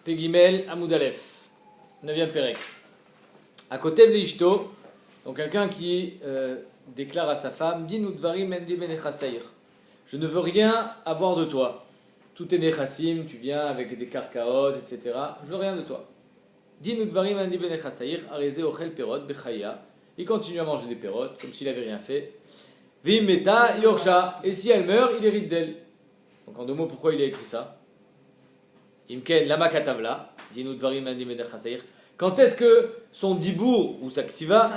Pegimel Amoudalef, 9e Pérec. À côté de l'Ishto, donc quelqu'un qui déclare à sa femme, Din udvarim en li benechasseir. Je ne veux rien avoir de toi. Tout est nechassim, tu viens avec des karkaot, etc. Je veux rien de toi. Din udvarim en li benechasseir, areze ochel perot bechaya. Il continue à manger des perot, comme s'il n'avait rien fait. Vim meta yorsha. Et si elle meurt, il hérite d'elle. Donc en deux mots, pourquoi il a écrit ça? Imken lama katavla. Din udvarim en li benechasseir. Quand est-ce que son dibour ou sa ktiva,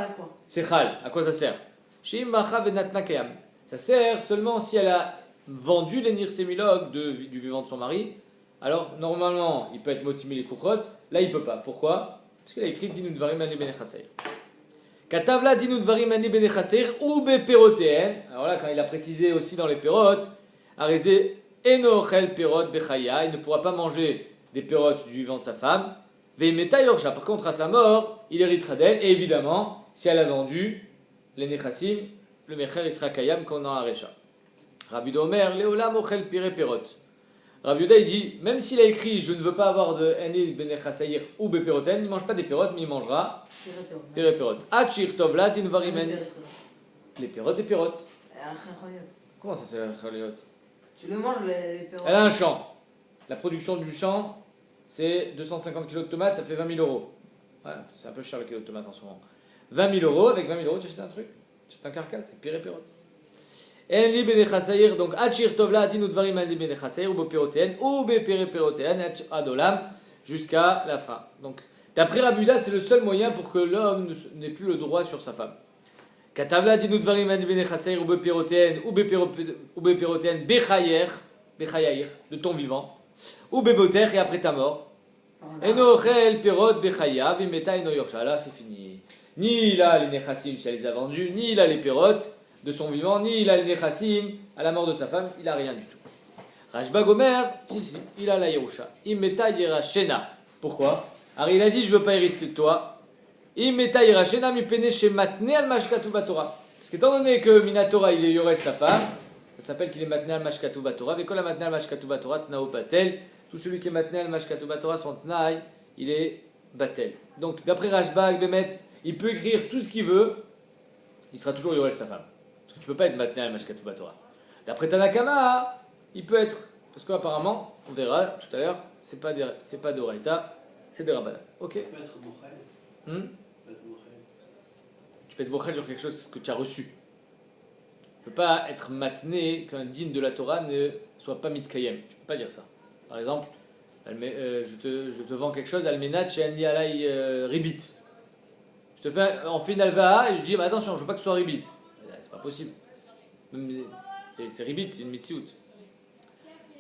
c'est chal? À quoi ça sert? Ça sert seulement si elle a vendu les nirsémilogues du vivant de son mari. Alors normalement, il peut être motimé les kuchot. Là, il ne peut pas. Pourquoi? Parce qu'il a écrit Dinu dvarim ani benechaseir. Katavla Dinu dvarim ani benechaseir ou beperotéen. Alors là, quand il a précisé aussi dans les perot, arezé enochel perot bechaya. Il ne pourra pas manger des perot du vivant de sa femme. Veimeta yorsha. Par contre, à sa mort, il héritera d'elle. Et évidemment, si elle a vendu les nechassim, le mecher il sera kayam qu'on en arecha. Rabbi Omer, Léolam ochel pire perot. Rabbi Yuda il dit, même s'il a écrit je ne veux pas avoir de eni benechasayir ou beperoten, il ne mange pas des perot, mais il mangera pire perot. Achir tovla dinvarimen. Les perot des perot. Comment ça c'est la chaliot? Tu le manges les perot. Elle a un champ. La production du champ, c'est 250 kg de tomates, ça fait 20 000 euros. Ouais, c'est un peu cher le kilo de tomates en ce moment. 20 000 euros, avec 20 000 euros, tu achètes un truc. Tu achètes un carcasse, c'est pire et perot. En li benechasayir, donc achir tovla adin udvarim en li benechasayir, ou beperotéen, ou beperotéen, adolam, jusqu'à la fin. Donc, d'après Rabbi Yuda, c'est le seul moyen pour que l'homme n'ait plus le droit sur sa femme. Katavla adin udvarim en li benechasayir, ou beperotéen, ou beperotéen, bechayer, de ton vivant, ou beboter, et après ta mort. Eno ochel perot bechaya, vimeta eno yorsha. Là, c'est fini. Ni il a les nechassim si elle les a vendus, ni il a les perotes de son vivant, ni il a les nechassim à la mort de sa femme, il a rien du tout. Rashba Gomer, si, il a la yerusha. Imeta yerashena. Pourquoi? Alors il a dit je veux pas hériter de toi. Imeta yerashena mi pene shematne al mashkatu batora. Parce qu'étant donné que Minatora il est yorel sa femme, ça s'appelle qu'il est matne al mashkatu batora. Vekol la matne al mashkatu batora tnao batel. Tout celui qui est matne al mashkatu batora son tnaï, il est batel. Donc d'après Rashba Bemet, il peut écrire tout ce qu'il veut, il sera toujours yorel sa femme. Parce que tu ne peux pas être matné al mashkatu batora. D'après Tanakama, il peut être, parce qu'apparemment, on verra tout à l'heure, c'est pas de Oraïta, c'est des Rabbanan. Ok. Tu peux être bochel. Tu peux être bochel sur quelque chose que tu as reçu. Tu ne peux pas être matné qu'un digne de la Torah ne soit pas mitkayem. Tu ne peux pas dire ça. Par exemple, je te vends quelque chose, almenat she'en li alay ribit. Je te fais en fin alvaha et je dis mais attention, je ne veux pas que ce soit ribit. C'est pas possible. C'est ribit, c'est une mitziout.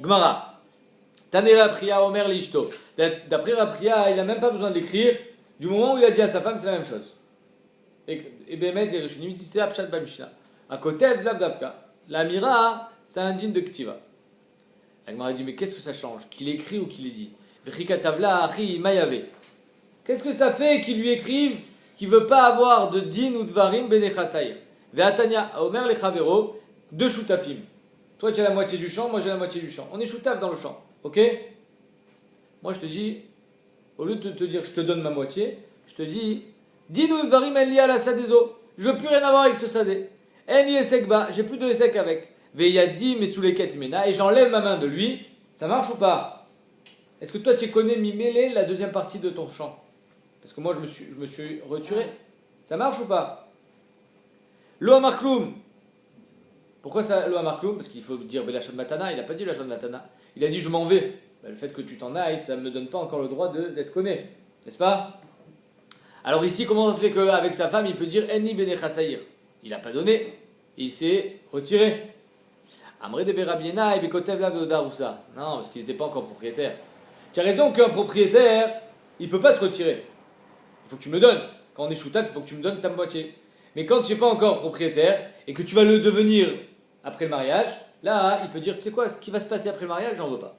Gmara. Tanera priya omer lishto. D'après Rapriya, il n'a même pas besoin d'écrire. Du moment où il a dit à sa femme, c'est la même chose. Et Bemet, les Rishonim, c'est Apshat Bamishna. À côté de l'Avdavka, l'Amira, c'est un digne de Ktiva. La Gmara dit mais qu'est-ce que ça change? Qu'il écrit ou qu'il ait dit? Vechikatavla achi mayave. Qu'est-ce que ça fait qu'il lui écrive qui ne veut pas avoir de din ou de varim benechasayir? Ve'atanya, Omer le chavero, deux shoutafim. Toi tu as la moitié du champ, moi j'ai la moitié du champ. On est shoutaf dans le champ, ok? Moi je te dis, au lieu de te dire je te donne ma moitié, je te dis, din ou de varim en li ala sadezo. Je veux plus rien avoir avec ce sadé. En li esekba, j'ai plus de esek avec. Ve'yadi mesuleket imena, et j'enlève ma main de lui. Ça marche ou pas? Est-ce que toi tu connais mimele la deuxième partie de ton champ? Parce que moi je me suis retiré. Ça marche ou pas? Lo amar kloum. Pourquoi ça lo amar kloum? Parce qu'il faut dire belachon matana. Il n'a pas dit belachon matana. Il a dit je m'en vais. Ben, le fait que tu t'en ailles, ça ne me donne pas encore le droit d'être connu. N'est-ce pas? Alors ici, comment ça se fait qu'avec sa femme, il peut dire enni benechasayir? Il n'a pas donné. Il s'est retiré. Amre de berabiena et bekotev la veodaroussa. Non, parce qu'il n'était pas encore propriétaire. Tu as raison qu'un propriétaire, il ne peut pas se retirer. Il faut que tu me donnes. Quand on est shoutaf, il faut que tu me donnes ta moitié. Mais quand tu n'es pas encore propriétaire et que tu vas le devenir après le mariage, là, il peut dire, tu sais quoi, ce qui va se passer après le mariage, j'en veux pas.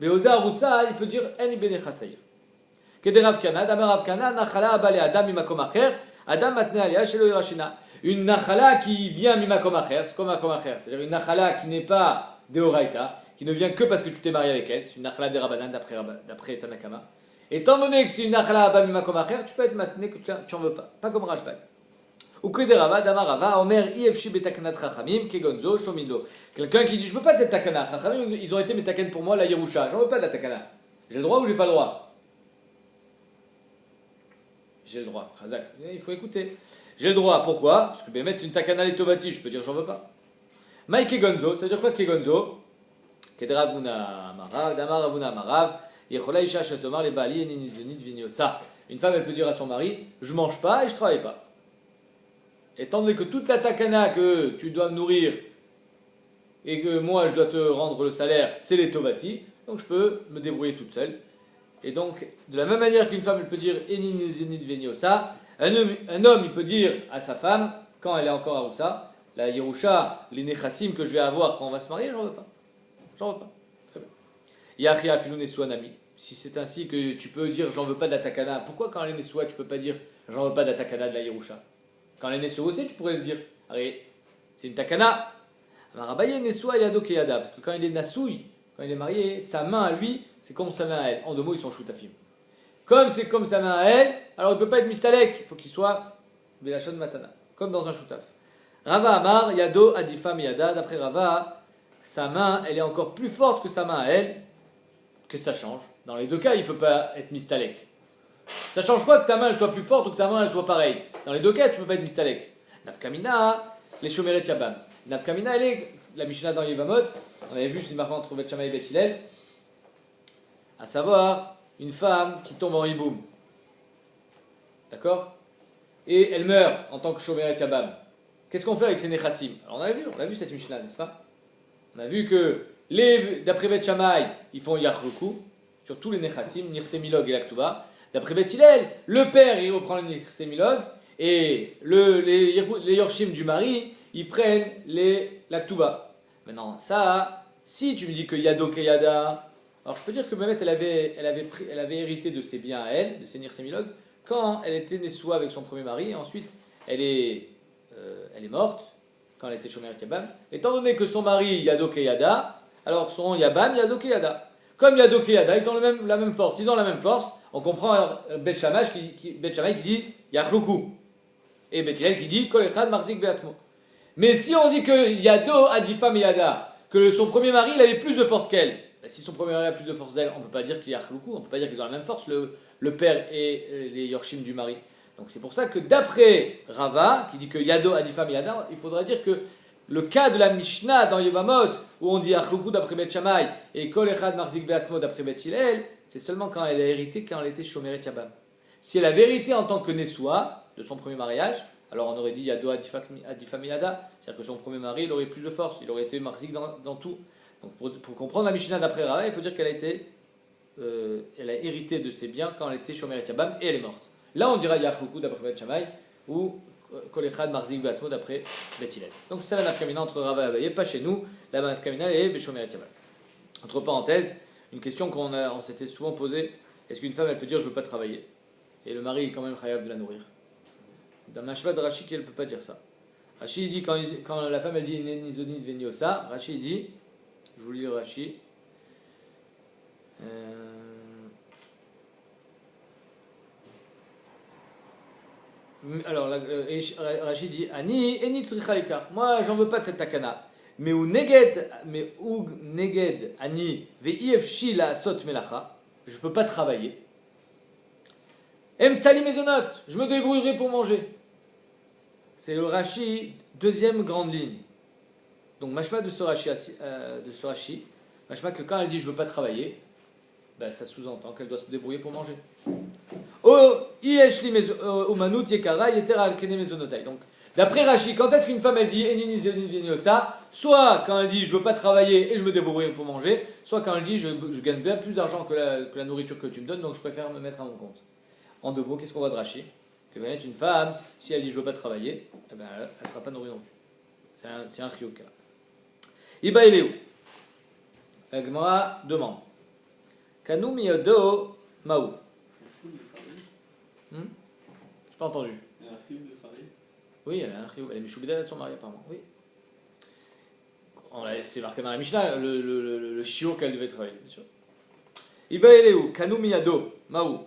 Veoda Roussa, il peut dire, en ibene chasayir. Kede Rav Kana, Adam Rav Kana, Nachala abale Adam mimakom acher, Adam matne alia shelo yirashina. Une Nachala qui vient mimakom acher, c'est comme makom acher, c'est-à-dire une Nachala qui n'est pas de Oraita, qui ne vient que parce que tu t'es marié avec elle, c'est une nachla de Rabbanan d'après Tanakama. Étant donné que c'est une nachla abba mimakom acher, tu peux être matné que tu n'en veux pas comme Rashbag. Ou que des Rava, Dama Rava, Omer, Ifshi betakanat Chachamim, Kegonzo, Shomido. Quelqu'un qui dit je veux pas de cette takana, Chachamim, ils ont été mes taken pour moi, la Yerusha, j'en veux pas de la takana. J'ai le droit ou j'ai pas le droit? J'ai le droit, Chazak, il faut écouter. J'ai le droit, pourquoi? Parce que Bémet c'est une takana letovati, je peux dire j'en veux pas. Maï Kegonzo, ça veut dire quoi Kegonzo? Kedravuna Amarav, Dama Ravuna Amarav, Yechola Isha Shatomar, les Bali, Ninizonit Vinyosa. Une femme elle peut dire à son mari je mange pas et je travaille pas. Étant donné que toute la takana que tu dois me nourrir et que moi je dois te rendre le salaire, c'est les tovati, donc je peux me débrouiller toute seule. Et donc, de la même manière qu'une femme elle peut dire Eninizunit veniosa, un homme il peut dire à sa femme, quand elle est encore à Roussa, la Yerusha, les nechassim que je vais avoir quand on va se marier, j'en veux pas. J'en veux pas. Très bien. Yachi afilou nesua nami. Si c'est ainsi que tu peux dire j'en veux pas de la takana, pourquoi quand elle est nesua tu peux pas dire j'en veux pas de la takana de la Yerusha? Quand elle est née aussi, tu pourrais le dire. Allez, c'est une takana. Marabaye nesua yado keyada. Parce que quand il est nasouille, quand il est marié, sa main à lui, c'est comme sa main à elle. En deux mots, ils sont choutafim. Comme c'est comme sa main à elle, alors il ne peut pas être mistalek. Il faut qu'il soit belachon matana. Comme dans un choutaf. Rava Amar, yado adifa miyada. D'après Rava, sa main, elle est encore plus forte que sa main à elle. Que ça change. Dans les deux cas, il ne peut pas être mistalek. Ça change quoi que ta main elle soit plus forte ou que ta main elle soit pareille? Dans les deux cas, tu peux pas être mistalek. Nafkamina, les shomeret yabam. Nafkamina, elle est la Mishnah dans Yevamot. On avait vu, c'est marquant entre Bet Shammai et Bet Hillel. À savoir, une femme qui tombe en hiboum. D'accord? Et elle meurt en tant que shomeret yabam. Qu'est-ce qu'on fait avec ces nechassim? Alors on a vu cette Mishnah, n'est-ce pas? On a vu que d'après Bet Shammai, ils font yachluku sur tous les nechassim, nirse milog et laktuba. D'après Bet Hillel, le père il reprend le nirse milog et les yorshim du mari ils prennent l'aktuba. Maintenant, ça, si tu me dis que yado keyada, alors je peux dire que Mehmet elle avait hérité de ses biens à elle, de ses nirse milog, quand elle était nessoua avec son premier mari, et ensuite elle est morte, quand elle était chomeret yabam. Étant donné que son mari yado keyada, alors son yabam yado keyada. Comme yado keyada, ils ont la même force. Ils ont la même force, on comprend Bet Shammai qui dit yachluku. Et Bet Hillel qui dit kol echad marzik be'atzmo. Mais si on dit que yado adifa miyada, que son premier mari il avait plus de force qu'elle, ben si son premier mari a plus de force d'elle, on ne peut pas dire qu'il y a yachluku, on ne peut pas dire qu'ils ont la même force, le père et les yorshim du mari. Donc c'est pour ça que d'après Rava, qui dit que yado adifa miyada, il faudra dire que le cas de la Mishnah dans Yevamot, où on dit Achluku d'après Bet Shammai et Kol Echad Marzik Be'atzmo d'après Bet Hillel, c'est seulement quand elle a hérité, quand elle était Shomeret Yabam. Si elle a hérité en tant que Nessoua, de son premier mariage, alors on aurait dit Yado Adifa Miyada, c'est-à-dire que son premier mari, il aurait plus de force, il aurait été Marzik dans tout. Donc pour comprendre la Mishnah d'après Rava, il faut dire qu'elle a hérité de ses biens quand elle était Shomeret Yabam et elle est morte. Là on dira Yachluku d'après Bet Shammai, ou Kol Echad Marzik Be'atzmo d'après Bet Hillel. Donc c'est la nafkamina entre Rava et Abaye, pas chez nous, la nafkamina est Beshomeret Yabam. Entre parenthèses, une question on s'était souvent posée, est-ce qu'une femme elle peut dire je ne veux pas travailler et le mari est quand même chayav de la nourrir? Dans Mashva de Rashi, elle ne peut pas dire ça. Rashi dit, quand la femme elle dit Nizonit veniosa, Rashi dit, je vous lis Rashi, alors Rashi dit Ani enit tzricha lekar. Moi j'en veux pas de cette takana. Mais ou neged ani ve'ifshi la sot melacha. Je peux pas travailler. Emtsali mezonot. Je me débrouillerai pour manger. C'est le Rashi deuxième grande ligne. Donc mashma de ce Rashi, mashma que quand elle dit je veux pas travailler, ben, ça sous-entend qu'elle doit se débrouiller pour manger. Donc, d'après Rashi, quand est-ce qu'une femme elle dit soit quand elle dit je veux pas travailler et je me débrouille pour manger, soit quand elle dit je gagne bien plus d'argent que la nourriture que tu me donnes, donc je préfère me mettre à mon compte. En deux mots, qu'est-ce qu'on voit de Rashi? Que va être une femme, si elle dit je veux pas travailler, eh ben, elle ne sera pas nourrie non plus. C'est un chiyuv qu'elle a. Iba il est où? La Gemara demande. Kanu miyodo maou. J'ai pas entendu. Il y a un chiyuv de travail. Oui, elle a un chiyuv. Elle est mishoubida de son mari apparemment. Oui. C'est marqué dans la Mishnah, le shiur qu'elle devait travailler, bien sûr. Iba eleu, kanu miyado, maou.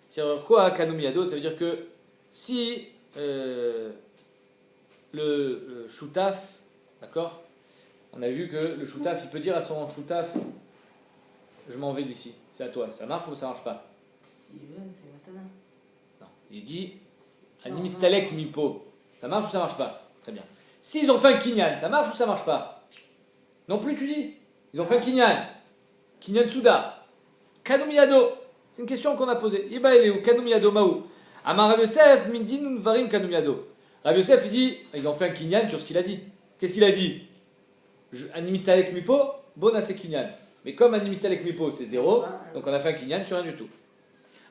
C'est-à-dire quoi, kanu miyado? Ça veut dire que si le shoutaf, d'accord? On a vu que le shoutaf, il peut dire à son shoutaf, je m'en vais d'ici, c'est à toi. Ça marche ou ça marche pas? S'il veut, c'est maintenant. Non. Il dit, Non, animistalek mipo. Ça marche ou ça marche pas? Très bien. S'ils ont fait un kinyan, ça marche ou ça marche pas? Non plus, tu dis. Ils ont fait un kinyan. Kinyan soudar. Kanumiyado. C'est une question qu'on a posée. Iba eleu, kanumiyado maou. Amar Rav Yosef, mindin varim kanumiyado. Rav Yosef, il dit, ils ont fait un kinyan sur ce qu'il a dit. Qu'est-ce qu'il a dit? Animistalek mipo, bon c'est kinyan. Mais comme animistalek mipo, c'est 0, donc on a fait un kinyan sur rien du tout.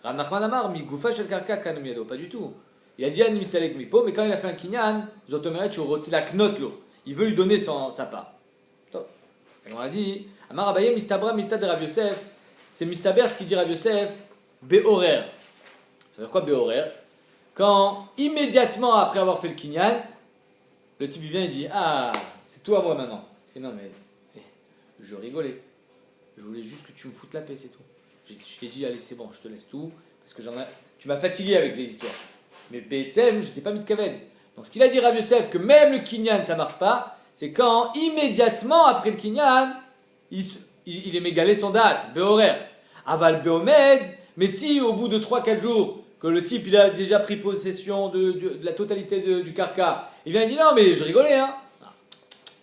Rav Nachman Amar, mi goufa shel karka kanumiyado. Pas du tout. Il a dit animistalek mipo, mais quand il a fait un kinyan, zotomeret la knotlo. Il veut lui donner sa part. On a dit, Amar Abaye mistabra milta de Rav Yosef, c'est mistaber ce qu'il dit Rav Yosef, béhoraire. Ça veut dire quoi béhoraire? Quand immédiatement après avoir fait le kinyan, le type il vient et dit, ah, c'est tout à moi maintenant. Et non mais, je rigolais. Je voulais juste que tu me foutes la paix, c'est tout. Je t'ai dit, allez c'est bon, je te laisse tout, parce que tu m'as fatigué avec les histoires. Mais BTM, je n'étais pas mis de kaved. Donc ce qu'il a dit Rav Yosef, que même le kinyan ça marche pas, c'est quand immédiatement après le kinyan, il est mégalé son date, béhoraire. Aval béomed, mais si au bout de 3-4 jours, que le type il a déjà pris possession de la totalité du karka, il vient et dit non mais je rigolais hein.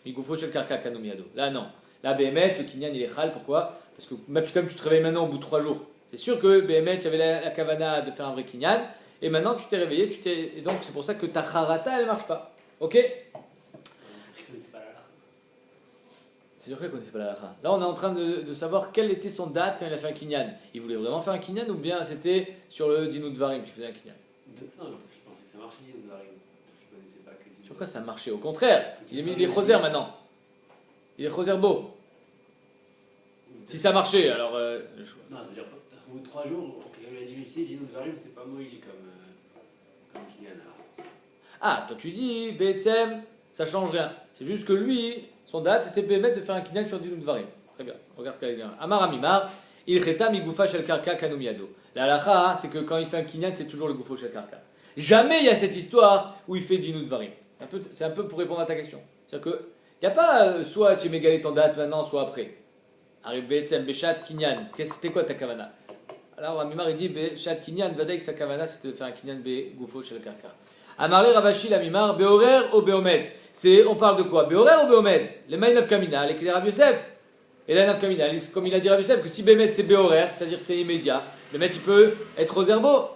Il faut chez le karka kanomiado. Là non. Là bémet, le kinyan il est chal, pourquoi? Parce que comme tu te réveilles maintenant au bout de 3 jours. C'est sûr que bémet, tu avais la kavana de faire un vrai kinyan, et maintenant tu t'es réveillé, et donc c'est pour ça que ta charata elle marche pas. Ok? C'est sûr qu'il ne connaissait pas la halakha. Là, on est en train de savoir quelle était son date quand il a fait un kinyan. Il voulait vraiment faire un kinyan ou bien c'était sur le Dinu Dvarim qu'il faisait un kinyan? Non, parce qu'il pensait que ça marchait, Dinu Dvarim. Il ne connaissait pas que Dinu. Sur quoi ça marchait? Au contraire, il est choser maintenant. Il est choser beau. Si ça marchait, alors. Non, ça veut dire peut-être au bout de 3 jours, quelqu'un lui a dit, tu sais, Dinu Dvarim, c'est pas moïl comme kinyan alors. Ah, toi tu dis, BSM, ça change rien. C'est juste que lui. Son date, c'était permettre de faire un kinyan sur Dinu Dvarim. Très bien, regarde ce qu'elle dit. Amar Amimar, il cheta mi goufa shel karka kanomiado. La halakha, c'est que quand il fait un kinyan, c'est toujours le goufo shel karka. Jamais il y a cette histoire où il fait Dinu Dvarim. C'est un peu pour répondre à ta question. C'est-à-dire qu'il n'y a pas soit tu es mégalé ton date maintenant, soit après. Arrive Be'etzem, Beshat, Kinyan. C'était quoi ta kavana? Alors Amimar il dit Beshat, Kinyan, Vadaïk sa kavana, c'était de faire un kinyan be goufo shel karka. Amarle Ravashi Amimar, Behorer ou Beomed. On parle de quoi? Behorer ou Beomed? Les Maïnav Kamina, les Rav Yosef. Et la Nav Kamina, comme il a dit Rav Yosef, que si Bemed c'est Behorer, c'est-à-dire c'est immédiat, Bemed il peut être aux herbeaux.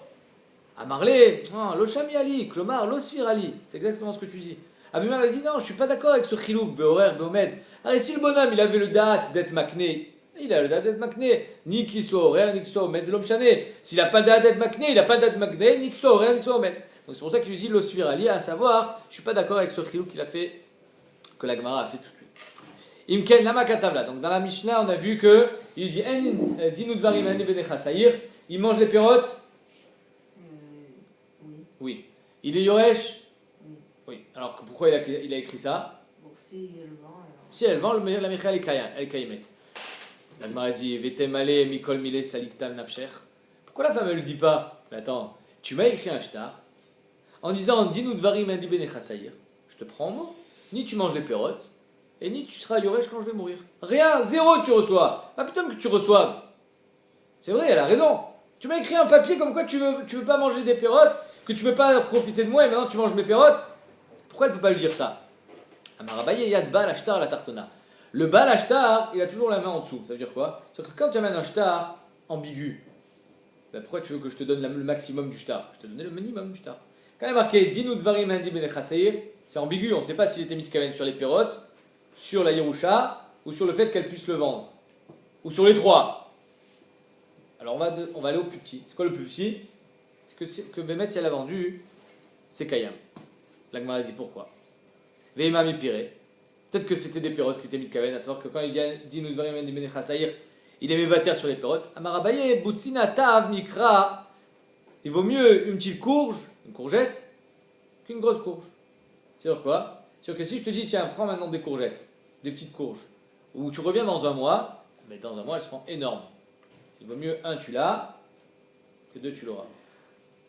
Amarle, Loshami Ali, Klomar, Losfir Ali. C'est exactement ce que tu dis. Amimar a dit non, je suis pas d'accord avec ce chilouk, Behorer, Beomed. Alors si le bonhomme il avait le date d'être makné, il a le date d'être makné, ni qu'il soit horaire, ni qu'il soit omed, c'est l'homme chané. S'il n'a pas le date d'être makné, il n'a pas le date makné, ni qu'il soit horaire, ni qu'il soit omed. Donc c'est pour ça qu'il lui dit l'osfir ali, à savoir, je suis pas d'accord avec ce chilou qu'il a fait, que la Gemara a fait tout de suite. Imken lama katabla. Donc dans la Mishnah, on a vu que il dit en dinu dvarim ani benecha saïr. Il mange les pérotes. Oui. Oui. Il est yoresh. Oui. Oui. Alors pourquoi il a écrit ça? Bon, si elle vend, alors. Si elle vend, la mecha elle est kaimet. La Gemara dit vetemale mikol mile saliktam nafsher. Pourquoi la femme elle le dit pas? Mais attends, tu m'as écrit un shtar. En disant Dinu Dvarim Adi Benecha Saïr, je te prends moi, ni tu manges les pérotes, et ni tu seras yoresh quand je vais mourir. Rien, 0 tu reçois. Ah putain que tu reçoives. C'est vrai, elle a raison. Tu m'as écrit un papier comme quoi tu veux pas manger des pérotes, que tu veux pas profiter de moi et maintenant tu manges mes pérotes. Pourquoi elle peut pas lui dire ça? Amarabaye Yad Bal Ashtar la Tartona. Le Bal Ashtar, il a toujours la main en dessous. Ça veut dire quoi? C'est-à-dire que quand tu amènes un shtar ambigu, ben pourquoi tu veux que je te donne le maximum du shtar? Je te donne le minimum du shtar. Quand il est marqué Dinu Dvarim Andi Benecha Saïr, c'est ambigu, on ne sait pas s'il était mitkaven sur les pérotes, sur la Yerusha, ou sur le fait qu'elle puisse le vendre. Ou sur les trois. Alors on va aller au plus petit. C'est quoi le plus petit? C'est que Bémet, si elle a vendu, c'est Kayam. L'Agmara dit pourquoi. Veima Mipire. Peut-être que c'était des pérotes qui étaient mitkaven, à savoir que quand il dit Dinu Dvarim Andi Benecha Saïr, il aimait bâtir sur les pérotes. Amarabaye, Butsina Tav Mikra. Il vaut mieux une petite courge, une courgette, qu'une grosse courge. C'est-à-dire quoi? C'est-à-dire que si je te dis, tiens, prends maintenant des courgettes, des petites courges, ou tu reviens dans un mois, mais dans un mois elles seront énormes. Il vaut mieux un tu l'as que deux tu l'auras.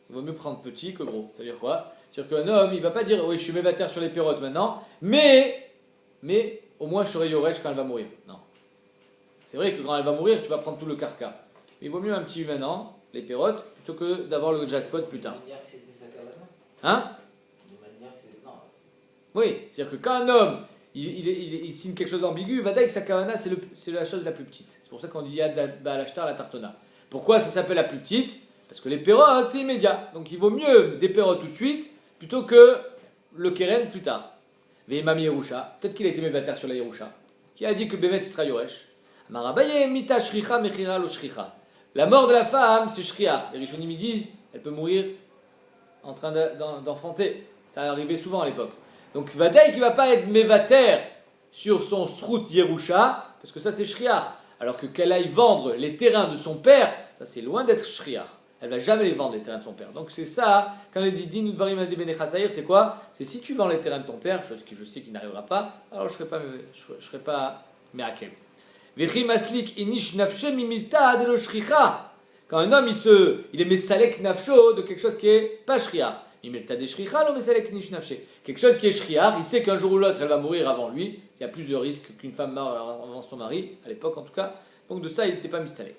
Il vaut mieux prendre petit que gros. Ça veut dire quoi? C'est-à-dire qu'un homme, il ne va pas dire oui, je suis mévater sur les pérotes maintenant, mais au moins je serai yoresh quand elle va mourir. Non. C'est vrai que quand elle va mourir, tu vas prendre tout le carca. Il vaut mieux un petit maintenant, les pérotes, plutôt que d'avoir le jackpot plus tard. De manière que c'était sa cavana. Hein? De manière que c'est. Non, Oui, c'est-à-dire que quand un homme il signe quelque chose d'ambigu, Vadaï que sa kavana c'est la chose la plus petite. C'est pour ça qu'on dit Yad Ba'al-Ashtar la tartona. Pourquoi ça s'appelle la plus petite? Parce que les pérotes c'est immédiat. Donc il vaut mieux des pérotes tout de suite plutôt que le keren plus tard. Ve'imam Yerusha, peut-être qu'il a été mévater sur la Yerusha, qui a dit que Bémet sera Yoresh. Marabaye mita shricha mechira lo shricha. La mort de la femme c'est shriach. Les Rishonim disent elle peut mourir en train d'enfanter. Ça arrivait souvent à l'époque. Donc Vadaï qui ne va pas être mévater sur son srout Yerusha, parce que ça c'est shriach. Alors que qu'elle aille vendre les terrains de son père, ça c'est loin d'être shriach. Elle ne va jamais les vendre les terrains de son père. Donc c'est ça, quand elle dit din ou dvarim adi benechasaïr, c'est quoi? C'est si tu vends les terrains de ton père, chose que je sais qu'il n'arrivera pas, alors je ne serai pas me'akev. Vechi maslik inish nafshe mimilta adelo shricha. Quand un homme il est mesalek nafsho de quelque chose qui est pas shriach. Quelque chose qui est shriach, il sait qu'un jour ou l'autre elle va mourir avant lui, il y a plus de risques qu'une femme meure avant son mari, à l'époque en tout cas, donc de ça il n'était pas mistalek.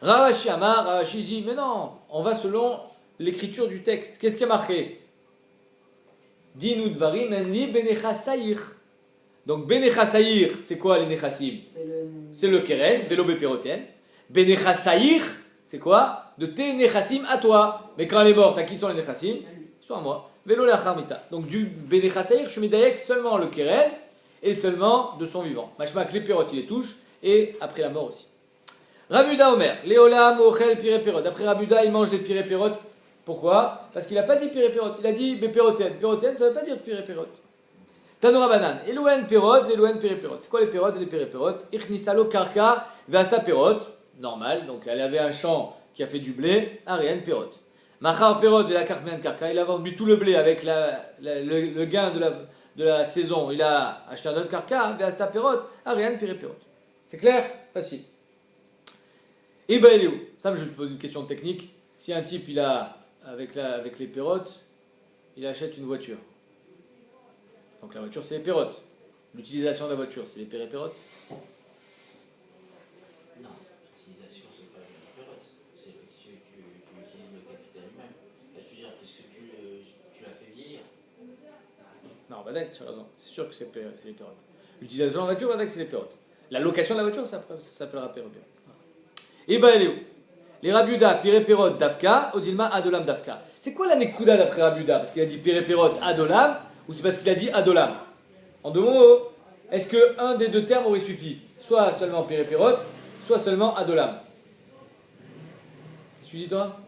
Ravashi Amar, Ravashi dit, mais non, on va selon l'écriture du texte. Qu'est-ce qui est marqué? Dinu dvarim enli benechasayir. Donc benechasayir, c'est quoi les nechassim? C'est le keren, velo beperoten. Benechasayir, c'est quoi? De tes nechassim à toi. Mais quand elle est morte, à qui sont les nechassim? Ils sont à moi. Velo lacharmita. Donc du benechasayir, je mets d'ailleurs seulement le keren et seulement de son vivant. Machmak, les pérotes, il les touche, et après la mort aussi. Rabuda Omer, Léolam Ochel Pirépérot. D'après Rabuda, il mange les pirépérotes. Pourquoi? Parce qu'il n'a pas dit pirépérote, il a dit bépéroten. Péroten, ça ne veut pas dire pirépérote. Tanora Banan, Elouen Pérot, Elouen Pirépérot. C'est quoi les pérotes et les pirépérotes? Ichnisalo Karka, Vasta Pérot, normal, donc elle avait un champ qui a fait du blé, Ariane Pérot. Machar Pérot, la Karkmian Karka, il a vendu tout le blé avec le gain de la saison. Il a acheté un autre Karka, Vasta Pérot, Ariane Pirépérot. C'est clair? Facile. Et ben il est où? Ça, je vais te poser une question technique. Si un type, il a, avec les pérotes, il achète une voiture. Donc la voiture, c'est les pérotes. L'utilisation de la voiture, c'est les pérépérotes. non, l'utilisation, c'est pas une pérote. C'est que tu utilises le capital lui-même. Là, tu veux dire, puisque tu l'as fait vieillir. Non, Badak, tu as raison. C'est sûr que c'est les pérotes. L'utilisation de la voiture, Badak, c'est les pérotes. La location de la voiture, ça s'appellera pérépérote. Et ben elle est où? Les Rabuda, Pirépérot, Dafka, Odilma, Adolam, Dafka. C'est quoi la Nekuda d'après Rabuda? Parce qu'il a dit Pirépérot, Adolam, ou c'est parce qu'il a dit Adolam? En deux mots, est-ce qu'un des deux termes aurait suffi? Soit seulement Pirépérot, soit seulement Adolam. Qu'est-ce que tu dis toi?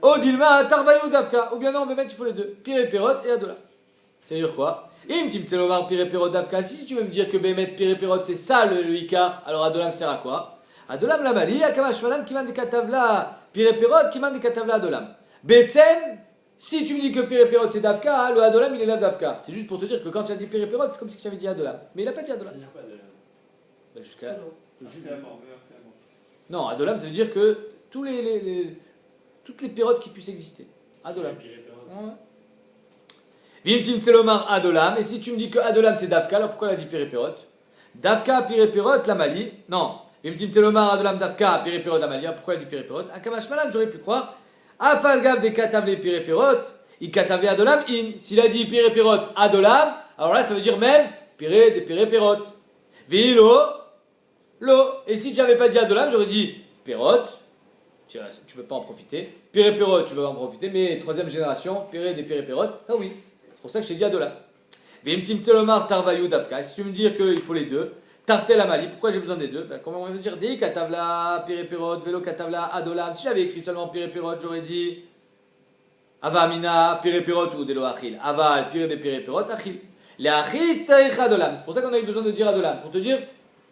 Odilma, Tarvayu, Dafka. Ou bien non, mais il faut les deux. Pirépérot et Adolam. Ça veut dire quoi? Si tu veux me dire que Bémet Pirépérot c'est ça le Icar, alors Adolam sert à quoi? Adolam la Mali, Akamashmalan qui m'a des katavla Pirépérot qui m'a des katavla Adolam. Betsem, si tu me dis que Pirépérot c'est Dafka, le Adolam il est là Dafka. C'est juste pour te dire que quand tu as dit Pirépérot, c'est comme si tu avais dit Adolam. Mais il n'a pas dit Adolam. Ça veut dire quoi de. Ben, jusqu'à. Finalement. Non, Adolam ça veut dire que toutes les pérotes qui puissent exister. Adolam. Ouais. Vimtim Tselomar Adolam, et si tu me dis que Adolam c'est Dafka, alors pourquoi elle a dit Pirépérot? Dafka Pirépérot la Mali, non. Vimtim Tselomar Adolam Dafka Pirépérot la Mali, pourquoi elle a dit Pirépérot? Akamashmalan, j'aurais pu croire. Afalgav des Katavle Pirépérot, il Katavle Adolam in. S'il a dit Pirépérot Adolam, alors là ça veut dire même Piré des Pirépérot. Vilo, lo, et si tu n'avais pas dit Adolam, j'aurais dit Pérot, tu ne peux pas en profiter. Pirépérot, tu peux en profiter, mais troisième génération, Piré des Pirépérot, ah oui. C'est pour ça que je t'ai dit Adolam. Vimtim Tselomar Tarvayu Dafka. Si tu me dis qu'il faut les deux, Tartel Amali, pourquoi j'ai besoin des deux? Comment on va dire Dei Katavla, Pirépérot, Velo Katavla, Adolam. Si j'avais écrit seulement Pirépérot, j'aurais dit Ava Amina, Pirépérot ou Delo Achil. Aval, Piré des Pirépérot, Achil. Les Achil, Tzarich Adolam. C'est pour ça qu'on a eu besoin de dire Adolam. Pour te dire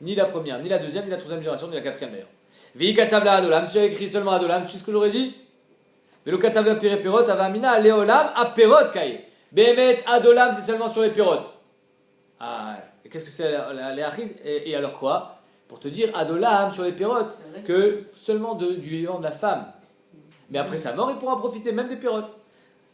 ni la première, ni la deuxième, ni la troisième génération, ni la quatrième d'ailleurs. Vei Katavla Adolam. Si j'avais écrit seulement Adolam, tu sais ce que j'aurais dit? Velo Katavla, Pirépérot, Ava Amina, Léolam, Aperot Kai. Bémet, Adolam, c'est seulement sur les pérotes. Ah, et qu'est-ce que c'est les achid et alors quoi? Pour te dire, Adolam sur les pérotes, C'est vrai que seulement du vivant de la femme. Mais après sa mort, il pourra profiter même des pérotes.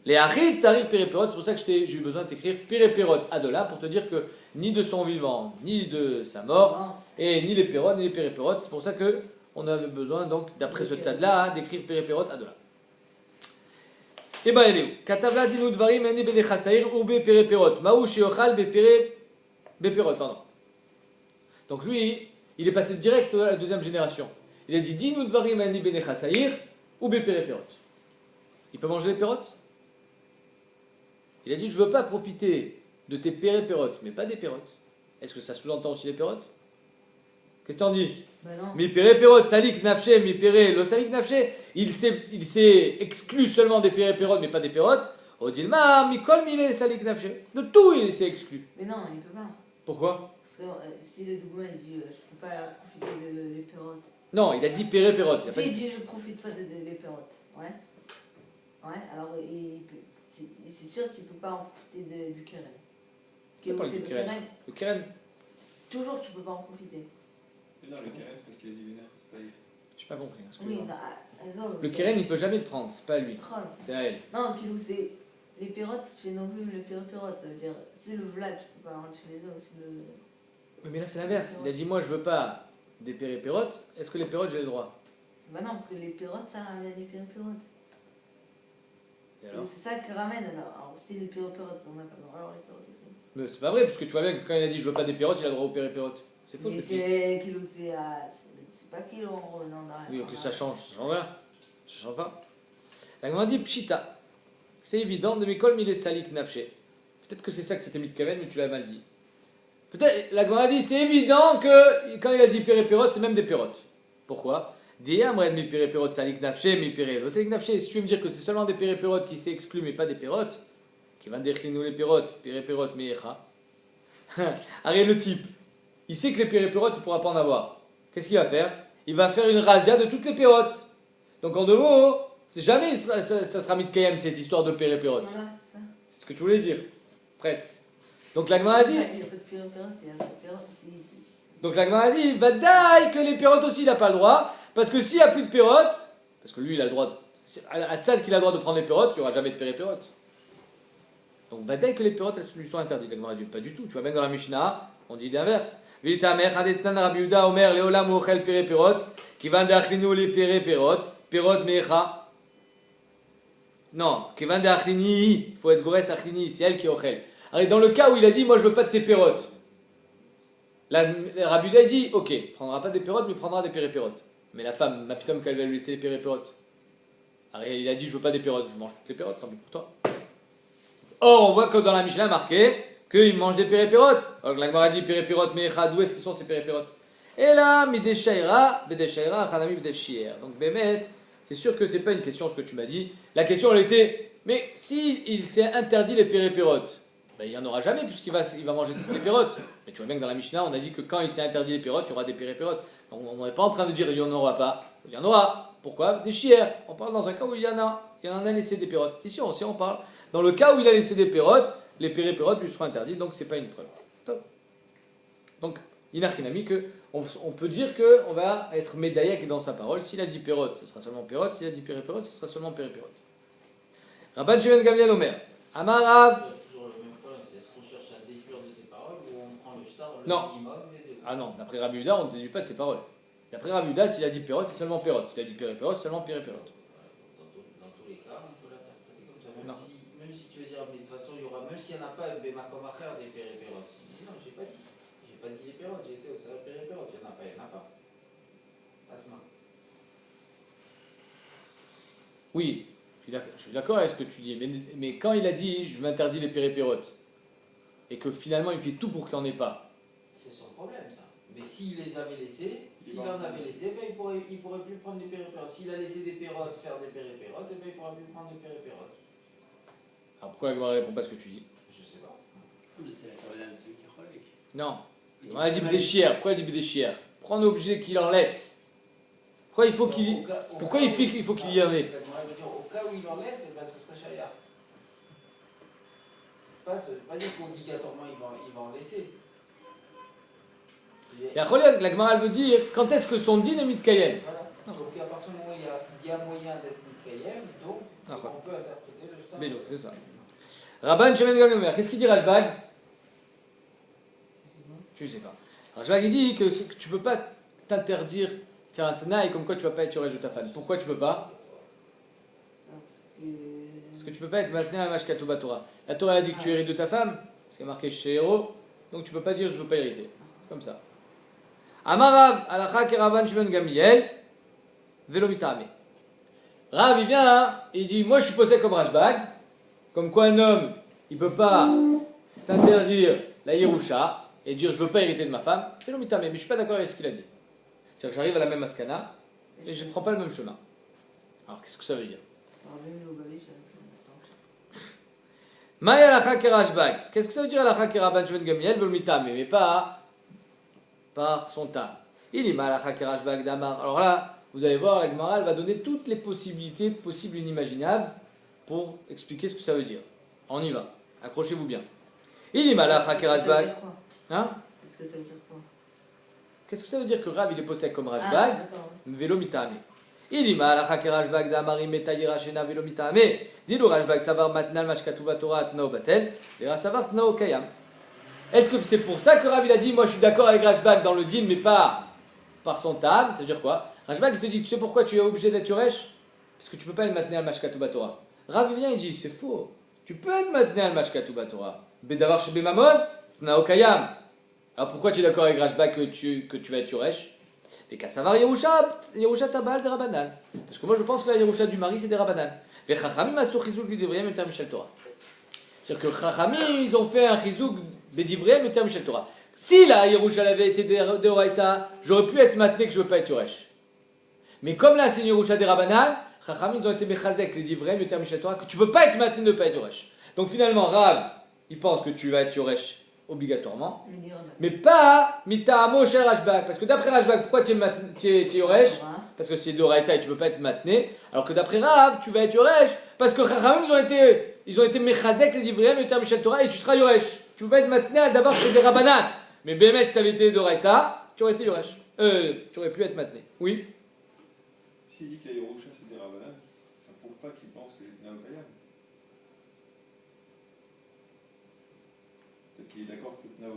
Les achid, sarir, pérépérotes, c'est pour ça que j'ai eu besoin de t'écrire pérépérotes, Adolam, pour te dire que ni de son vivant, ni de sa mort, Non. et ni les pérotes, ni les pérépérotes. C'est pour ça que on avait besoin, donc, d'après ce tzad-là, d'écrire pérépérotes, Adolam. Et ben, elle est où? Katavla dinu dvarim eni benechasair ou beperepérot. Maou sheochal beperot, pardon. Donc lui, il est passé direct à la deuxième génération. Il a dit dinu dvarim eni benechasair ou beperepérot. Il peut manger les pérotes? Il a dit je veux pas profiter de tes pérépérotes, mais pas des pérotes. Est-ce que ça sous-entend aussi les pérotes? Qu'est-ce que t'en dis? Ben non. Mi pérépérote, salik nafché, mi péré, lo salik nafché. Il s'est exclu seulement des pérépérotes, mais pas des pérotes. Odilma, mi kol mile salik nafché. De tout, il s'est exclu. Mais non, il peut pas. Pourquoi? Parce que si le Dougma il dit je peux pas profiter des pérotes. Non, il a dit pérépérote. Il a pas Si il dit- dit je profite pas des pérotes. Ouais. Ouais, alors c'est sûr qu'il peut pas en profiter du keren. C'est pas C'est le le keren. keren. Le keren, Toujours tu peux pas en profiter. Mais non, le carré, parce qu'il a dit vénère, c'est pas j'ai pas compris. Oui, excuse-moi. bah, Le keren, il peut jamais le prendre, c'est pas à lui. Kron. C'est à elle. Non, Kilou, c'est les pérotes chez Novum, les péripérotes, ça veut dire si le Vlad, tu peux pas en chez les autres, si le. Oui, mais là, c'est l'inverse. Il a dit moi, je veux pas des pérépérotes. Est-ce que les pérotes, j'ai le droit? Bah non, parce que les pérotes, ça ramène les péripérotes. Et alors? C'est ça qui ramène alors. Si les péripérotes, on n'a pas le droit, alors les pérotes aussi. Mais c'est pas vrai, parce que tu vois bien que quand il a dit je veux pas des pérotes, il a le droit aux pérépérotes. C'est faux ce Mais que tu dis. c'est Kilou, c'est pas Kilou en revenant derrière. Oui, ok, ça change rien. Ça change pas. La Gemara dit pshita. C'est évident, de Mikol Mile Salik Nafché. Peut-être que c'est ça que tu t'es mis de Kaven, mais tu l'as mal dit. Peut-être, la Gemara dit c'est évident que quand il a dit pérépérote, c'est même des pérotes. Pourquoi? Diamren mi pérépérote Salik Nafché, mi péré. Salik Nafché, si tu veux me dire que c'est seulement des pérépérotes qui s'est exclu, mais pas des pérotes, qui va décrire nous les pérotes, pérépérote, mais arrête le type. Il sait que les pérépérotes, il ne pourra pas en avoir. Qu'est-ce qu'il va faire? Il va faire une razzia de toutes les pérotes. Donc en deux mots, c'est jamais ça sera mis de Kayem cette histoire de pérépérote. Voilà, c'est ça. C'est ce que tu voulais dire. Presque. Donc la Gemara dit. Il n'y a pas de péripérotes, c'est un péripérote. Donc la Gemara dit, Vadaï que les pérotes aussi il n'a pas le droit. Parce que s'il n'y a plus de pérotes, parce que lui il a le droit. À Tzad qu'il a le droit de prendre les pérotes, il n'y aura jamais de pérépérotes. Donc Vadaï que les pérotes elles lui sont interdites. La Gemara dit pas du tout. Tu vois, même dans la Mishnah, on dit l'inverse. Vilitamer, Hadetan Rabbi Yehuda, Omer, Leolam, Ochel, pérépérot, qui va d'Achlinu les pérépérot, pérot mecha. Non, qui va d'Achlini, il faut être Gores Achlini, c'est elle qui est Ochel. Alors dans le cas où il a dit, moi je veux pas de tes pérotes. Là, Rabbi Yehuda dit, ok, il prendra pas des pérotes, mais il prendra des pérépérotes. Mais la femme, ma putain, qu'elle va lui laisser les pérépérotes. Alors il a dit, je veux pas des pérotes, je mange toutes les pérotes, tant pis pour toi. Or, on voit que dans la Mishnah marqué qu'il mange des pérépérotes. Alors la Gemara dit pérépérotes, mais d'où est-ce qu'ils sont ces pérépérotes? Et là, mideshaira, bedeshaira, hanami bedeshier. Donc Bémet, c'est sûr que c'est pas une question ce que tu m'as dit. La question elle était, mais si il s'est interdit les pérépérotes, ben, il n'y en aura jamais puisqu'il va manger toutes les pérotes. Mais tu vois bien que dans la Mishnah, on a dit que quand il s'est interdit les pérotes, il y aura des pérépérotes. Donc on n'est pas en train de dire il n'y en aura pas. Il y en aura. Pourquoi? Des chières. On parle dans un cas où il y en a laissé des pérotes. Ici aussi on parle. Dans le cas où il a laissé des pérotes, les pérépérotes lui seront interdites, donc c'est pas une preuve. Top. Donc, inachinami que on peut dire qu'on va être médaillé dans sa parole. S'il a dit pérote, ce sera seulement pérote. S'il a dit pérépérote, ce sera seulement pérépérote. Rabban Shimon Gamliel Omer. Amarav. Toujours le même problème, c'est est-ce qu'on cherche à déduire de ses paroles ou on prend le shtar, le Non. minimum et les Ah non, d'après Rabbi Yehuda, on ne déduit pas de ses paroles. D'après Rabbi Yehuda, s'il a dit pérote, c'est seulement pérote. S'il a dit pérépérote, c'est seulement pérépérote. Dans tous les cas, on peut l'interpréter comme ça. Non. Même si tu veux dire, mais de toute façon, il y aura, même s'il n'y en a pas, Bemakomacher des péripérotes. Non, j'ai pas dit. J'ai pas dit les pérotes, j'ai été au salaire péripérote. Il n'y en a pas, il n'y en a pas. Asma. Oui, je suis d'accord avec ce que tu dis, mais quand il a dit je m'interdis les pérépérotes, et que finalement il fait tout pour qu'il n'y en ait pas, C'est son problème, ça. Mais s'il les avait laissés, s'il en avait laissé, ben, il pourrait plus prendre des péripérotes. S'il a laissé des pérotes faire des péripérotes, ben, il pourrait plus prendre des péripérotes. alors pourquoi la Gemara ne répond pas à ce que tu dis? Je sais pas. C'est la caravane de celui qui est chronique. Non. On a dit Bdéchière. Pourquoi il dit Bdéchière? Pourquoi on est obligé qu'il en laisse? Pourquoi il faut qu'il Pourquoi il faut qu'il y en ait? Au cas où il en laisse, eh ben, ça serait Shayar. pas, ça veut pas dire qu'obligatoirement il va en laisser. Et après, la Gemara elle veut dire quand est-ce que son din est mitkayem. Voilà. Donc à partir du moment où il y a moyen d'être mitkayem, donc on peut interpréter le stam. Bélo, c'est ça. Rabban Shemen Gamliel, qu'est-ce qu'il dit Rashbag? Je sais pas. Rashbag il dit que tu peux pas t'interdire faire un tnaï comme quoi tu vas pas être Yoresh de ta femme. Pourquoi tu peux pas? Parce que tu peux pas être maintenu à Mashkatou Batora. La Torah elle a dit que tu hérites de ta femme, parce qu'il y a marqué chez Héros, donc tu peux pas dire je veux pas hériter. C'est comme ça. Amarav, Alacha Keraban Shimon Gamliel, Velo Mitame. Rav il vient, hein, il dit moi je suis possédé comme Rashbag, comme quoi un homme il peut pas s'interdire la Yerusha et dire je veux pas hériter de ma femme. Velo Mitame, mais je suis pas d'accord avec ce qu'il a dit. C'est-à-dire que j'arrive à la même maskana et je ne prends pas le même chemin. Alors qu'est-ce que ça veut dire? Maya Alacha Kerashbag. Qu'est-ce que ça veut dire Alacha Keraban Shimon Gamliel Velo Mitame, mais pas par son temps. Il est mal Alacha Kerashbag d'Amar. Alors là, vous allez voir, la Gemara elle va donner toutes les possibilités possibles et inimaginables pour expliquer ce que ça veut dire. On y va. Accrochez-vous bien. Il est mal Alacha Kerashbag. Hein? Qu'est-ce que ça veut dire quoi? Qu'est-ce que ça veut dire que Rav il est possède comme Rashbag, Velo Mitame? Il est mal Alacha Kerashbag d'Amar Imetayira Shena Velo Mitame. Dis-le Rashbag Savar Matnal Mashkatu Batora Tnao Batel. Et Savar Tnao Kayam. Est-ce que c'est pour ça que Rav il a dit moi je suis d'accord avec Rashbag dans le din mais pas par son tam? Ça veut dire quoi? Rashbag il te dit tu sais pourquoi tu es obligé d'être Yoresh? Parce que tu peux pas être maintenu à Mashkatu Batora. Rav il vient il dit c'est faux. Tu peux être maintenu à Mashkatu Batora. Bedavar chez Bemamon, Tnao Kayam. Alors pourquoi tu es d'accord avec Rashbag que tu vas être Yoresh? Et qu'à savoir Yerusha Tabal des Rabanan. Parce que moi je pense que la Yerusha du mari c'est des Rabanan. Ve Chachamim asu chizuk b'divriyem eter mishel Torah. C'est-à-dire que Chachamim ils ont fait un chizuk b'divriyem eter mishel Torah. Si la Yerusha avait été de Oraita, j'aurais pu être maintenu que je ne veux pas être Yoresh. Mais comme là c'est une Yerusha des Rabanan, Chachamim ils ont été mechazek les divriyem eter mishel Torah que tu ne peux pas être maintenu de ne pas être Yoresh. Donc finalement Rav il pense que tu vas être Yoresh obligatoirement, mais pas mita'amo chez Rashbag, parce que d'après Rashbag, pourquoi tu es Yoresh? Parce que c'est de Raïta et tu ne peux pas être matné, alors que d'après Rav, tu vas être Yoresh, parce que Chachamim ils ont été mechazek les divriyem et Michel Torah et tu seras Yoresh. Tu ne peux pas être matné d'abord chez des Rabanan, mais Bémet, si ça avait été de Raïta, tu aurais été Yoresh. Tu aurais pu être matné. Oui? S'il dit que la Yerusha c'est des Rabanan, ça ne prouve pas qu'il pense que c'est Tnao Kayam. Peut-être qu'il est d'accord que Tnao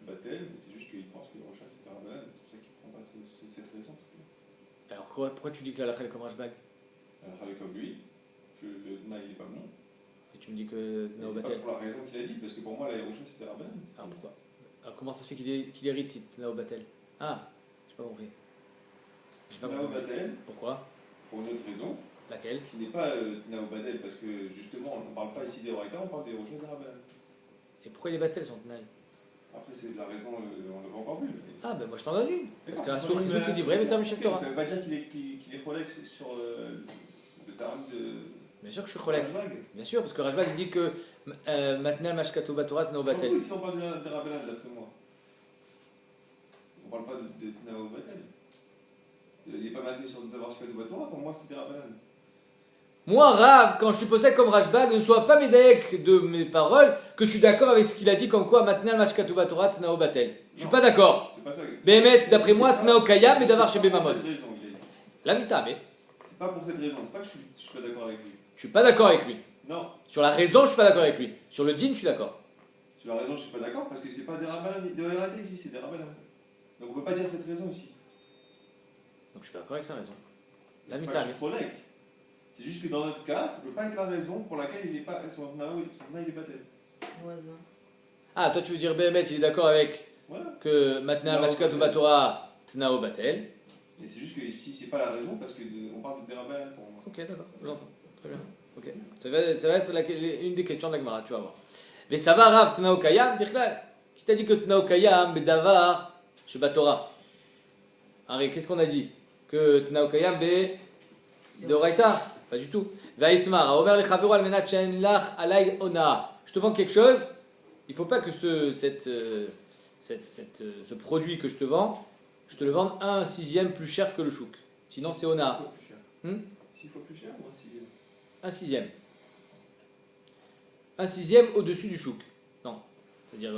Batel, mais c'est juste qu'il pense que Yerusha c'est des Rabanan, c'est pour ça qu'il ne prend pas cette raison. Alors pourquoi tu dis que la lacha est comme Rashbag? Alors avec comme lui, que le Tna il n'est pas bon. Et tu me dis que Mais Tnao c'est pas Batel. pour la raison qu'il a dit, parce que pour moi la Yerusha c'est des Rabanan. Alors pourquoi? Alors comment ça se fait qu'il hérite si Tnao Batel? Ah, j'ai pas compris. Tnao Batel, Pourquoi? pour une autre raison, Laquelle? qui n'est pas Tnao Batel, parce que justement on ne parle pas ici des Oraita, on parle des Yerusha des Rabanan. Et pourquoi les Batel sont Tnaï? Après c'est de la raison, on l'a pas encore vu. Mais... Ah ben moi je t'en donne une. Parce que la D'accord, souris qui dit vrai, mais t'as Michel Torah. ça veut pas dire qu'il est Rolex sur le tarif de. Bien sûr que je suis Cholek. Rashbag. Bien sûr, parce que Rashbag il dit que maintenant Mashkato Batora Tnao Batel. Oui, si on parle de Rabanan, d'après moi. On parle pas de Tnao Batel. Il n'est pas maintenu sur le Mashkato Batora, pour moi c'était Rabanan. Moi, Rav, quand je suis posé comme Rashbag, ne sois pas médaïque de mes paroles, que je suis d'accord avec ce qu'il a dit comme quoi maintenant Mashkato Batora Tnao Batel. Je suis pas d'accord. C'est pas ça. Bémet, d'après moi, Tnao Kayam, mais d'avoir chez C'est pas Bemamon. pour cette raison, il a dit. La Mita, mais C'est pas pour cette raison, c'est pas que je suis pas d'accord avec lui. je suis pas d'accord avec lui. Non, Sur la raison, je suis pas d'accord avec lui. Sur le din, je suis d'accord. sur la raison je suis pas d'accord, parce que c'est pas des Rabanan, de RAT ici, c'est des Rabanan. Donc on peut pas dire cette raison ici. Donc je suis d'accord avec sa raison. La C'est Mita, pas que je mais. suis Frolek. C'est juste que dans notre cas, ça peut pas être la raison pour laquelle il est pas, son Tnao il est Batel. Ah, toi tu veux dire Bémet, il est d'accord avec Voilà. que maintenant Tnao Mashkato Batel. Batora Tnao Batel. Et c'est juste que ici, c'est pas la raison, parce qu'on parle de des Rabanan pour moi. Ok, d'accord, j'entends. Très bien. Ok. Ça va être une des questions de la Gemara, tu vas voir. Mais ça va, Rav, Tnao Kayam, Birklal. Qui t'a dit que Tnao Kayam, Bedavar, chez Batora? Henri, qu'est-ce qu'on a dit? Que Tnao Kayam, de Oraita? Pas du tout. Vaïtmar, Omer le Chavero al menat shen lach alay ona. Je te vends quelque chose, il ne faut pas que ce produit que je te vends, je te le vende 1/6 plus cher que le chouk. Sinon c'est ona. 6 fois plus cher. 6 fois plus cher ou un sixième? 1/6. un sixième au-dessus du chouk. Non. C'est-à-dire,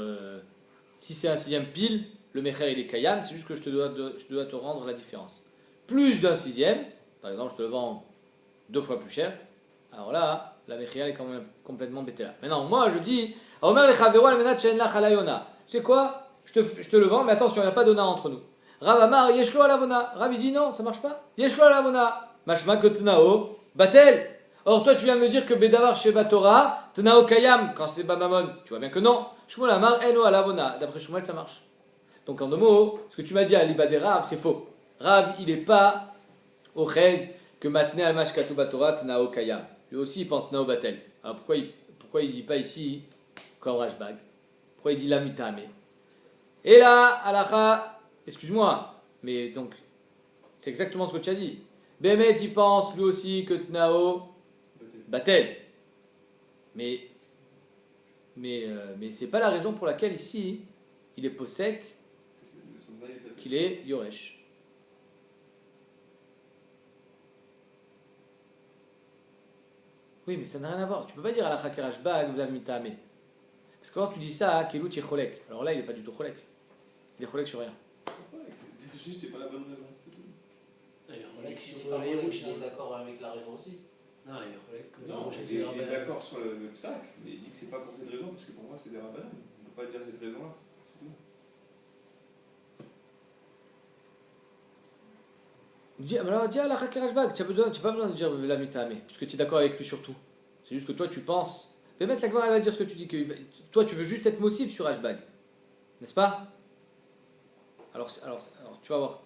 si c'est un sixième pile, le mecher il est kayam, c'est juste que je dois te rendre la différence. Plus d'un sixième, par exemple, je te le vends 2 fois plus cher, alors là, la mecher est quand même complètement bétéla. Maintenant, moi je dis, Omer le chavero al menat she'en lach alayona. Tu sais quoi, je te le vends, mais attention, il n'y a pas d'ona entre nous. Rav Amar, yeshlo alavona. Rav il dit non, ça marche pas. Yeshlo alavona. Mashma kotnao, batel. Or toi tu viens de me dire que bedavar chez Batora, tnao kayam, quand c'est bamamon. Tu vois bien que non. Shmuel Amar, eno alavona. D'après Shmuel, ça marche. Donc en 2 mots, ce que tu m'as dit à l'ibad Rav, c'est faux. Rav, il n'est pas au chez que matne al mashkatu Batora, tnao kayam. Lui aussi il pense tnao batel. Alors pourquoi il dit pas ici comme Rashbag? Pourquoi il dit la mitame? Et là, alacha, excuse-moi, mais donc, c'est exactement ce que tu as dit. Bémet, il pense lui aussi que Tnao Batel. Mais c'est pas la raison pour laquelle ici, il est posek, qu'il est Yoresh. Oui, mais ça n'a rien à voir. Tu peux pas dire alacha kerashbag ou la mitame. Parce que quand tu dis ça, Kelut est cholek. Alors là, il n'est pas du tout cholek. Il est cholek sur rien. Juste, c'est pas la bonne raison. Mais s'il n'est pas relève, il est d'accord avec la raison aussi. Non, il est relève comme Non, il est d'accord sur le psaque, mais il dit que c'est pas pour cette raison, parce que pour moi, c'est des rabbanan. On ne peut pas dire cette raison-là. Alors dis à la Hakerashbag, tu n'as pas besoin de dire la mitame, puisque tu es d'accord avec lui sur tout. C'est juste que toi, tu penses. Mais mettre la Gemara, elle va dire ce que tu dis. Toi, tu veux juste être mossif sur Hashbag. N'est-ce pas? Alors, tu vas voir.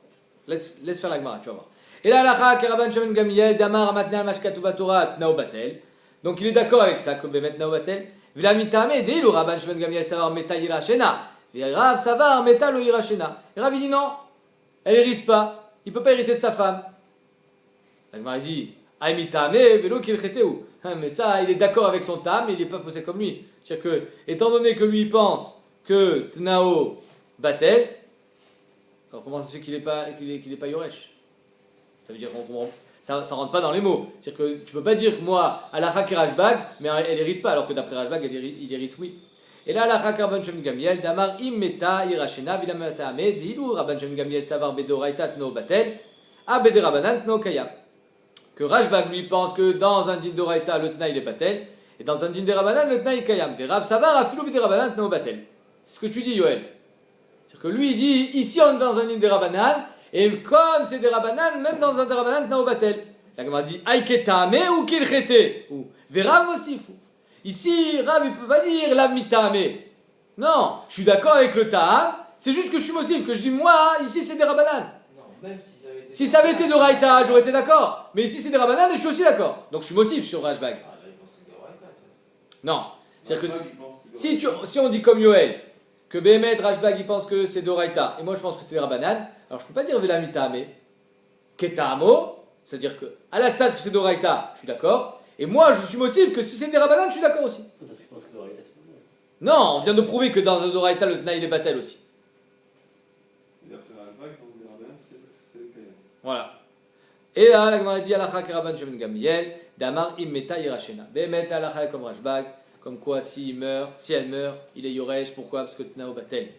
Laisse faire la Gemara, tu vas voir. Et là, la Keraban Shemen Gamiel, Damar Amatnal Mashkatu Batorat, Nao Batel. Donc, il est d'accord avec ça, comme Bemet Nao Batel. Vila mitame, dès le Rabban Shemen Gamiel Savar Meta Yirashena. Et Rav Savar Meta Lo Yirashena. Et Rav, il dit non, elle hérite pas. Il ne peut pas hériter de sa femme. La Gemara dit, Aïmitame, Velo Kilcheteu. Mais ça, il est d'accord avec son tam, mais il n'est pas posé comme lui. C'est-à-dire que, étant donné que lui il pense que Tnao Batel, alors comment ça se fait qu'il n'est pas Yoresh? Ça veut dire qu'on ça rentre pas dans les mots. C'est-à-dire que tu peux pas dire moi Alacha Rashbag, mais elle hérite pas, alors que d'après Rashbag il hérite oui. Et là Alacha Rabban Shem Gamiel Damar Immeta Irashena Vilamata Amed Dilu Rabban Shem Gamiel Savar Bedoraita Tno Batel Abede Rabbanan Tno Kayam. Que Rashbag lui pense que dans un din d'Oraita le Tna il est Batel, et dans un din de Rabbanan le Tna il est Kayam. Et Rav Savar Afilo Bede Rabbanan Tno Batel. C'est ce que tu dis Yoel. C'est-à-dire que lui il dit ici on est dans un din de Rabbanan, et comme c'est des Rabbanan, même dans un des Rabbanan Tna Batel. La Gemara dit Aiketame ou Kilchete ou Verav aussi fou. Ici Rav il peut pas dire la mitame. Non, je suis d'accord avec le Ta'am, c'est juste que je suis mossif, que je dis moi ici c'est des Rabbanan. Non, même si ça avait été. Si ça avait été de Raïta, j'aurais été d'accord. Mais ici c'est des Rabbanan et je suis aussi d'accord. Donc je suis mossif sur Rashbag. Ah, là, ils pensent que c'est des Raïta, de toute façon. Non. C'est-à-dire que si on dit comme Yoel, que Behemet, Rashbag, il pense que c'est de Raïta, et moi je pense que c'est des Rabbanan, alors je peux pas dire Vela mitame. Ketamo, c'est-à-dire que à la tzad que c'est de Raïta, je suis d'accord. Et moi je suis mossif que si c'est des Rabbanan, je suis d'accord aussi. Parce qu'il pense que Doraïta, c'est pas vrai. Non, on vient de prouver que dans un Doraïta, le Tna il est Batel aussi. Et après Rashbag, donc des rabbanan, c'était le Kayam. Voilà. Et là, la Gemara dit Alacha Keraban Shemen Gamiel, Damar Immeta Yirashena. Behemet la Alacha comme Rashbag, comme quoi si elle meurt, il est Yoresh. Pourquoi? Parce que Tnao Batel.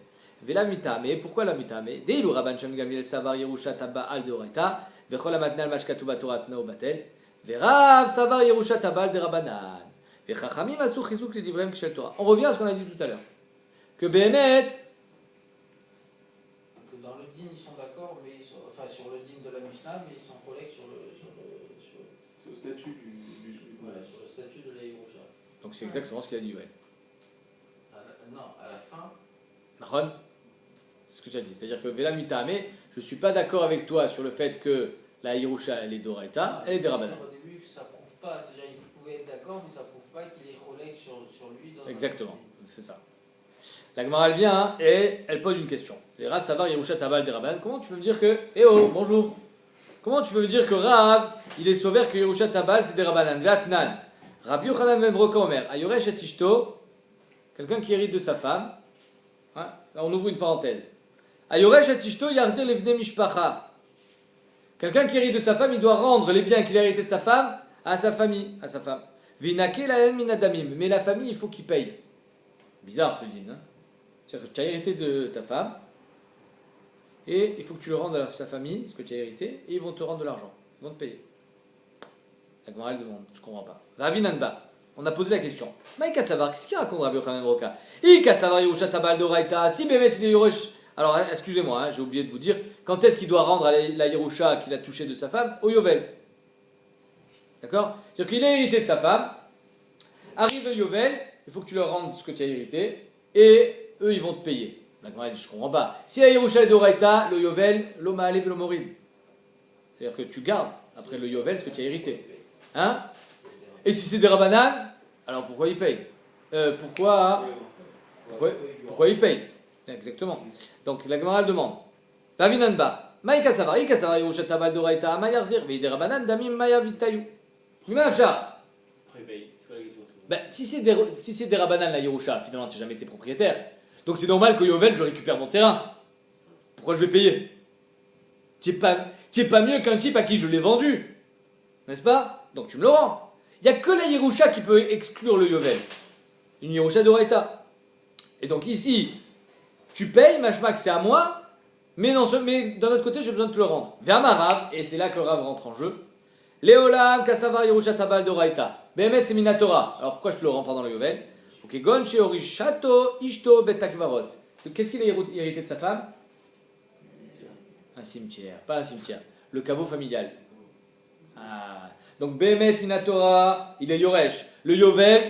Vela mitame, pourquoi la mitame? Deilu Rabban Shemen Gamiel Savar Yerusha Taba Al Doraita, Vechol Amatnal Mashkatu Batorat Tnao Batel, Verav Savar Yerusha Tabal de Rabbanan. Vechachamim Asu Chizuk les Divrem Kshel Torah. On revient à ce qu'on a dit tout à l'heure. Que Behemet. Donc dans le din, ils sont d'accord, mais enfin sur le din de la Mishnah, mais ils sont collègues sur le statut voilà, sur le statut de la Yerusha. Donc c'est exactement ce qu'il a dit, ouais. Non, à la fin. Nahon, c'est ce que tu as dit. C'est-à-dire que Vela mitame, je ne suis pas d'accord avec toi sur le fait que la Yerusha, elle est d'Oraita, elle est des Rabbanan. Au début, ça prouve pas, c'est-à-dire qu'ils pouvaient être d'accord, mais ça prouve pas qu'il est collègue sur lui. Dans Exactement, c'est ça. La Gemara elle vient et elle pose une question. Les Rav Savar Yerusha Tabal des Rabbanan, comment tu peux me dire que. Eh oh, bonjour. Comment tu peux me dire que Rav, il est sauvé que Yerusha Tabal c'est des Rabbanan? Vatnan. Rabbi Yochanan ben Broka Omer, Ayoresh et Tishto, quelqu'un qui hérite de sa femme. Hein? Là on ouvre une parenthèse. Ayoresh et Tishto Yarzir Levne Mishpacha. Quelqu'un qui hérite de sa femme, il doit rendre les biens qu'il a hérités de sa femme à sa famille, à sa femme. Vinake la minadamim. Mais la famille, il faut qu'il paye. Bizarre ce din. Hein. C'est-à-dire que tu as hérité de ta femme, et il faut que tu le rendes à sa famille, ce que tu as hérité, et ils vont te rendre de l'argent. Ils vont te payer. La Gemara elle demande, je ne comprends pas. Ravinanba, on a posé la question. Maïka Savar, qu'est-ce qu'il raconte Rabbi Yochanan Broka? Ika Savar Yerusha Tabal Doraita, si Bémet il est Yerush. Alors, excusez-moi, hein, j'ai oublié de vous dire, quand est-ce qu'il doit rendre la Yerusha qu'il a touchée de sa femme? Au Yovel. D'accord? C'est-à-dire qu'il a hérité de sa femme, arrive le Yovel, il faut que tu leur rendes ce que tu as hérité, et eux ils vont te payer. La Gemara dit, je ne comprends pas. Si la Yerusha est Doraita, le Yovel, l'Oma Alev l'Omorid. C'est-à-dire que tu gardes, après le Yovel, ce que tu as hérité. Hein? Et si c'est des Rabbanan, alors pourquoi ils payent? Pourquoi ils payent? Exactement. Donc la Gemara demande. Ravinanba, Maïka Savar, Ika Savar Yerusha Tabal Doraita, Mayarzir, Vei des Rabbanan, Damim Maya Vitayu. Après, il paye. C'est quoi la question? Ben, si c'est des Rabbanan la Yerusha, finalement tu n'as jamais été propriétaire. Donc c'est normal qu'au Yovel je récupère mon terrain. Pourquoi je vais payer? Tu n'es pas mieux qu'un type à qui je l'ai vendu. N'est-ce pas? Donc tu me le rends. Il n'y a que la Yerusha qui peut exclure le Yovel. Une Yerusha d'Oraita. Et donc ici, tu payes, machma que c'est à moi, mais d'un autre côté, j'ai besoin de te le rendre. Vers ma Rav, et c'est là que Rav rentre en jeu. Léolam, Kassavar, Yerusha Tabal d'Oraita. Behemet, c'est Minatora. Alors pourquoi je te le rends pendant le Yovel? Gon Sheori Shato, Ishto, Betakvarot. Qu'est-ce qu'il a hérité de sa femme? Un cimetière. Pas un cimetière. Le caveau familial. Ah. Donc Behemet Minatora, il est Yoresh. Le Yovel,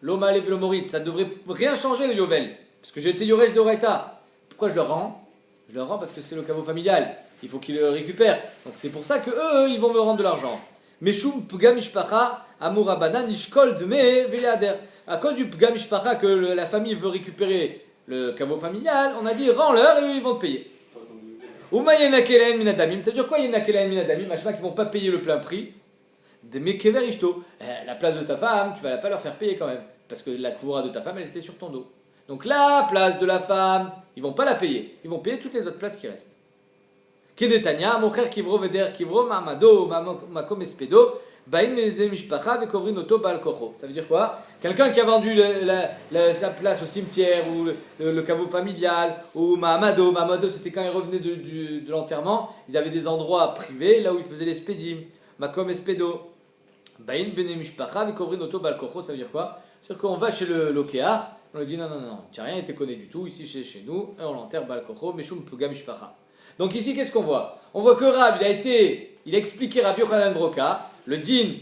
l'Oma Alev l'Omorid. Ça ne devrait rien changer le Yovel. Parce que j'ai été Yoresh d'Oraita. Pourquoi je le rends? Je le rends parce que c'est le caveau familial. Il faut qu'il le récupère. Donc c'est pour ça que eux, ils vont me rendre de l'argent. Meshum Pgam Mishpacha, Amourabanan, Ishkol Dme, Veleader. À cause du Pgam Mishpacha que la famille veut récupérer le caveau familial, on a dit rends-leur et eux, ils vont te payer. Uma Yenakelen Minadamim. Ça veut dire quoi Yenakelen Minadamim? Machma qui vont pas payer le plein prix. Des Mekever Ishto. La place de ta femme, tu vas pas leur faire payer quand même. Parce que la couvra de ta femme, elle était sur ton dos. Donc la place de la femme, ils vont pas la payer. Ils vont payer toutes les autres places qui restent. Kedetania, Mocher Kivro Veder Kivro, Mamado, Makom Espedo, Bain de Mishpacha, Vekovrin Oto Baal Kocho. Ça veut dire quoi? Quelqu'un qui a vendu sa place au cimetière, ou le caveau familial, ou Mamado c'était quand ils revenaient de l'enterrement, ils avaient des endroits privés, là où ils faisaient les spédim. Makom Espedo, Bain Bene Mishpacha, Vekovrin Oto Baal Kocho. Ça veut dire quoi? C'est-à-dire qu'on va chez le Lokéar, on lui dit non, tu n'as rien été connu du tout, ici chez nous, et on l'enterre Baal Kocho, Meshum Pugam Mishpacha. Donc ici, qu'est-ce qu'on voit? On voit que Rav, il a expliqué Rabbi Yochanan Broka, le din,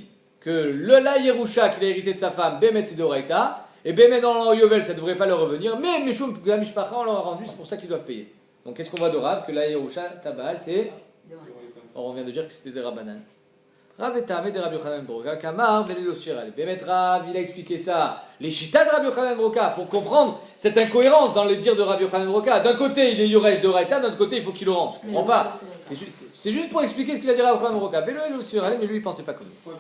que la Yerusha qu'il a hérité de sa femme, Bemet c'est d'Oraita, et Bemet dans le Yovel, ça ne devrait pas leur revenir, mais Meshum Pugam Mishpacha, on leur a rendu, c'est pour ça qu'ils doivent payer. Donc qu'est-ce qu'on voit de Rav? Que la Yerusha Tabal, c'est... On vient de dire que c'était des Rabbanan. Rav et Tamé de Rabbi Yochanan Broka, Kamar, Velelo Shiral. Bemet Rav, il a expliqué ça. Les Shita de Rabbi Yochanan Broka, pour comprendre cette incohérence dans le dire de Rabbi Yochanan Broka. D'un côté, il est Yoresh de Raïta, d'un autre côté, il faut qu'il le rende. Je ne comprends pas. C'est juste pour expliquer ce qu'il a dit Rabbi Yochanan Broka. Velelo Shiral, mais lui, il ne pensait pas comme nous.